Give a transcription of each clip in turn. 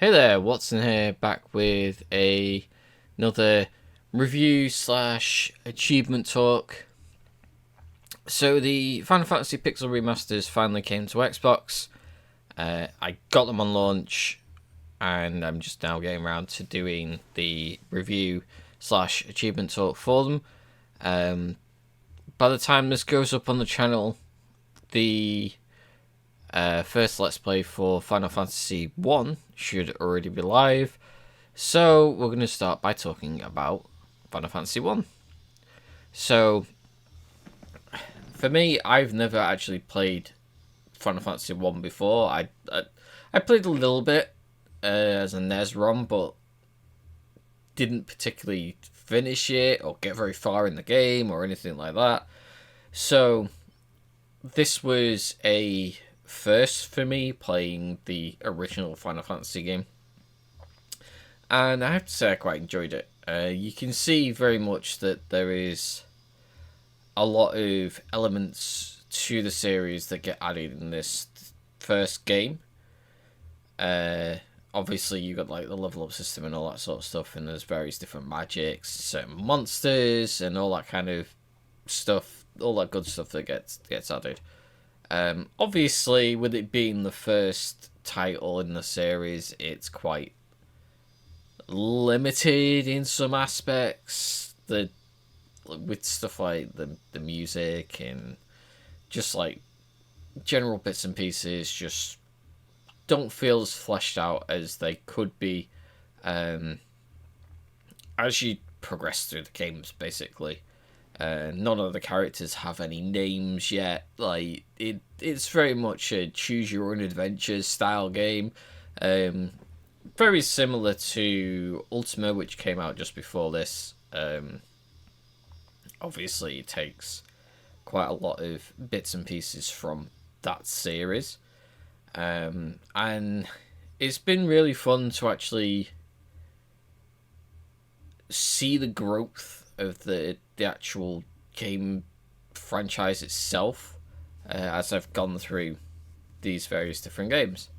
Hey there, Watson here, back with another review slash achievement talk. So the Final Fantasy Pixel Remasters finally came to Xbox. I got them on launch, and I'm just now getting around to doing the review slash achievement talk for them. By the time this goes up on the channel, the first Let's Play for Final Fantasy 1 should already be live. So we're going to start by talking about Final Fantasy 1. So, for me, I've never actually played Final Fantasy 1 before. I played a little bit as a NES ROM, but didn't particularly finish it or get very far in the game or anything like that. So, this was a first for me playing the original Final Fantasy game. And I have to say I quite enjoyed it. You can see very much that there is a lot of elements to the series that get added in this first game. Obviously, you got like the level up system and all that sort of stuff, and there's various different magics, certain monsters, and all that kind of stuff, all that good stuff that gets added. Obviously, with it being the first title in the series, it's quite limited in some aspects. With stuff like the music and just like general bits and pieces, just don't feel as fleshed out as they could be as you progress through the games, basically. None of the characters have any names yet. Like it's very much a choose your own adventures style game. Very similar to Ultima, which came out just before this. Obviously, it takes quite a lot of bits and pieces from that series. And it's been really fun to actually see the growth of the actual game franchise itself as I've gone through these various different games.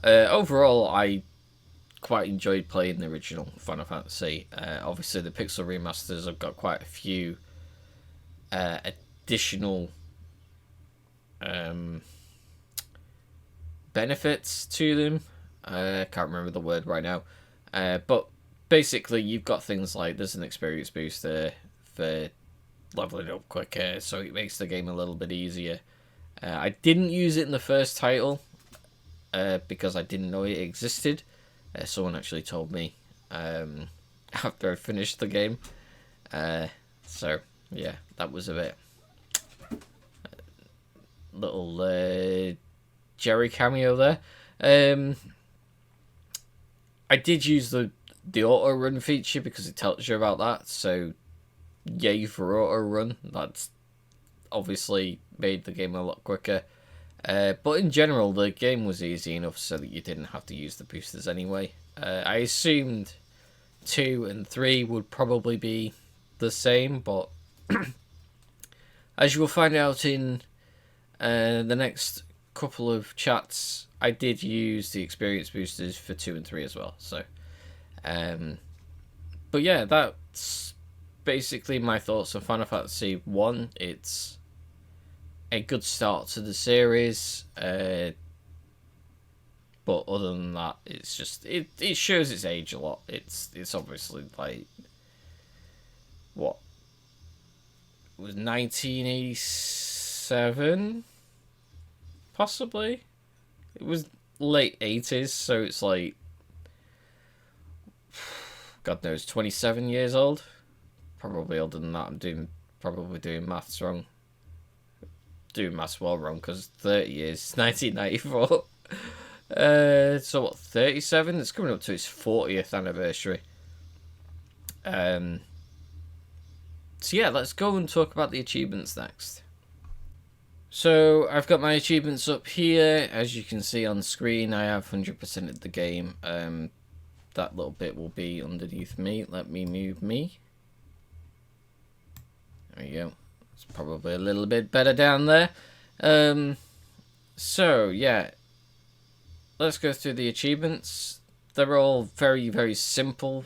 Overall, I quite enjoyed playing the original Final Fantasy. Obviously, the Pixel Remasters have got quite a few additional benefits to them. I can't remember the word right now. But basically, you've got things like there's an experience booster for leveling up quicker, so it makes the game a little bit easier. I didn't use it in the first title because I didn't know it existed. Someone actually told me after I finished the game. So, yeah, that was a bit little Jerry cameo there. I did use the auto run feature because it tells you about that. So, yay for auto run. That's obviously made the game a lot quicker. But in general, the game was easy enough so that you didn't have to use the boosters anyway. I assumed 2 and 3 would probably be the same, but as you will find out in the next couple of chats, I did use the experience boosters for 2 and 3 as well. So, but yeah, that's basically my thoughts on Final Fantasy 1. It's a good start to the series, but other than that, it's just it shows its age a lot. It's obviously like what it was 1987, possibly. It was late 80s, so it's like God knows, 27 years old. Probably older than that. I'm probably doing maths wrong. Doing maths well wrong because 30 years, 1994. So what, 37? It's coming up to its 40th anniversary. So yeah, let's go and talk about the achievements next. So I've got my achievements up here. As you can see on screen, I have 100% of the game. That little bit will be underneath me. Let me move me. There we go. It's probably a little bit better down there. So, yeah. let's go through the achievements. They're all very, very simple.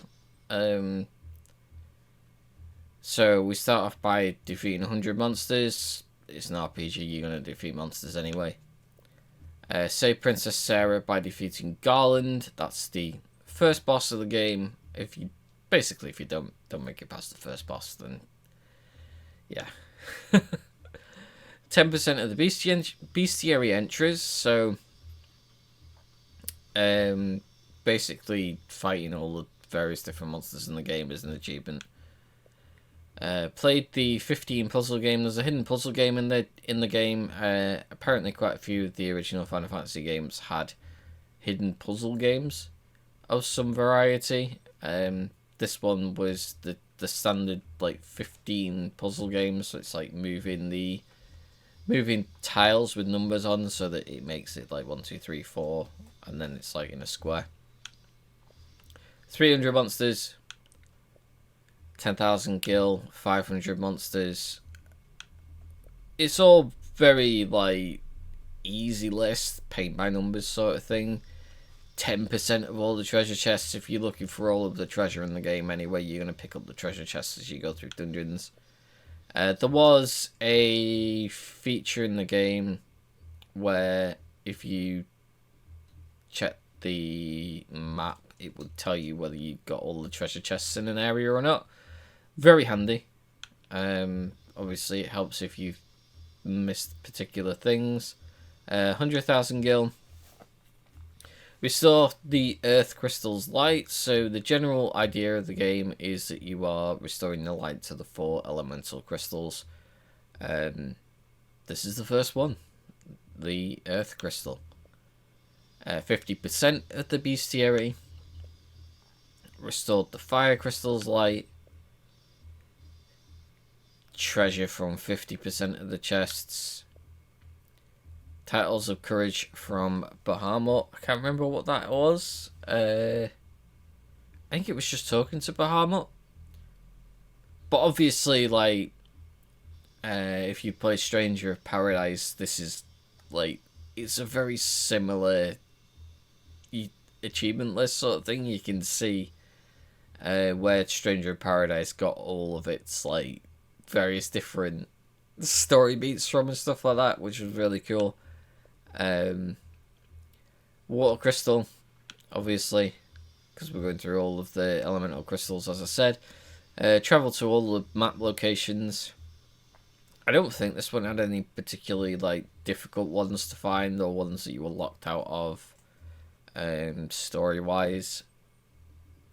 So we start off by defeating 100 monsters. It's an RPG, you're going to defeat monsters anyway. Save Princess Sarah by defeating Garland. That's the first boss of the game. If you don't make it past the first boss, then yeah. 10% of the bestiary entries. So basically fighting all the various different monsters in the game is an achievement. Played the 15 puzzle game. There's a hidden puzzle game in the game. Apparently, quite a few of the original Final Fantasy games had hidden puzzle games of some variety. This one was the standard like 15 puzzle games. So it's like moving tiles with numbers on, so that it makes it like 1, 2, 3, 4, and then it's like in a square. 300 monsters. 10,000 gil, 500 monsters. It's all very like easy list, paint by numbers sort of thing. 10% of all the treasure chests. If you're looking for all of the treasure in the game anyway, you're going to pick up the treasure chests as you go through dungeons. There was a feature in the game where if you check the map, it would tell you whether you got all the treasure chests in an area or not. Very handy. Obviously, it helps if you've missed particular things. 100,000 gil. Restore the earth crystal's light. So the general idea of the game is that you are restoring the light to the 4 elemental crystals. This is the first one. The earth crystal. 50% of the bestiary. Restored the fire crystal's light. Treasure from 50% of the chests. Titles of Courage from Bahamut. I can't remember what that was. I think it was just talking to Bahamut. But obviously, like, if you play Stranger of Paradise, this is, like, it's a very similar achievement list sort of thing. You can see where Stranger of Paradise got all of its, like, various different story beats from and stuff like that, which was really cool. Water crystal, obviously, because we're going through all of the elemental crystals, as I said. Travel to all the map locations. I don't think this one had any particularly like difficult ones to find or ones that you were locked out of story wise.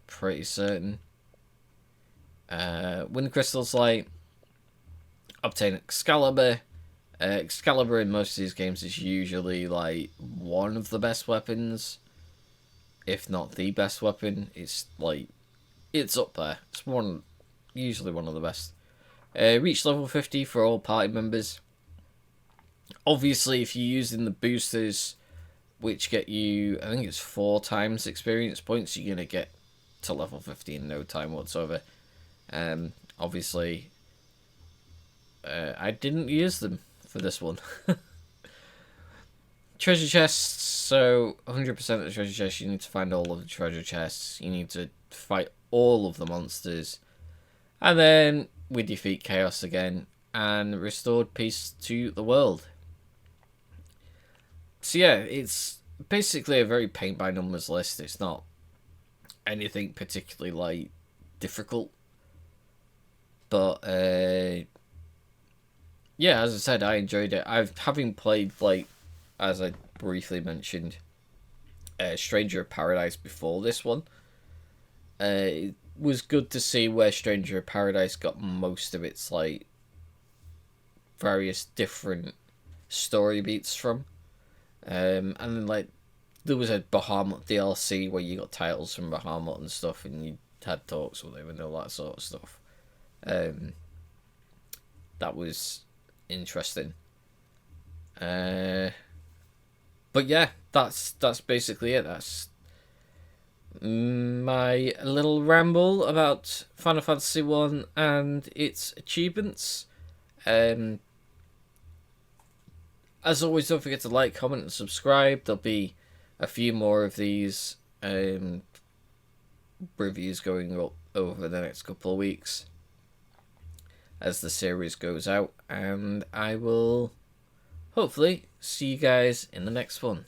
Pretty certain. Wind crystals light. Obtain Excalibur. Excalibur in most of these games is usually like one of the best weapons, if not the best weapon. It's like, it's up there. It's usually one of the best. Reach level 50 for all party members. Obviously, if you're using the boosters, which get you, I think it's 4 times experience points, you're going to get to level 50 in no time whatsoever. Obviously, I didn't use them for this one. Treasure chests. So 100% of the treasure chests, you need to find all of the treasure chests. You need to fight all of the monsters. And then we defeat Chaos again and restored peace to the world. So yeah, it's basically a very paint by numbers list. It's not anything particularly like difficult. But yeah, as I said, I enjoyed it. Having played, like, as I briefly mentioned, Stranger of Paradise before this one. It was good to see where Stranger of Paradise got most of its, like, various different story beats from. And then, like, there was a Bahamut DLC where you got titles from Bahamut and stuff, and you had talks with him and all that sort of stuff. That was interesting. But yeah, that's basically it. That's my little ramble about Final Fantasy 1 and its achievements. As always, don't forget to like, comment, and subscribe. There'll be a few more of these reviews going up over the next couple of weeks as the series goes out, and I will hopefully see you guys in the next one.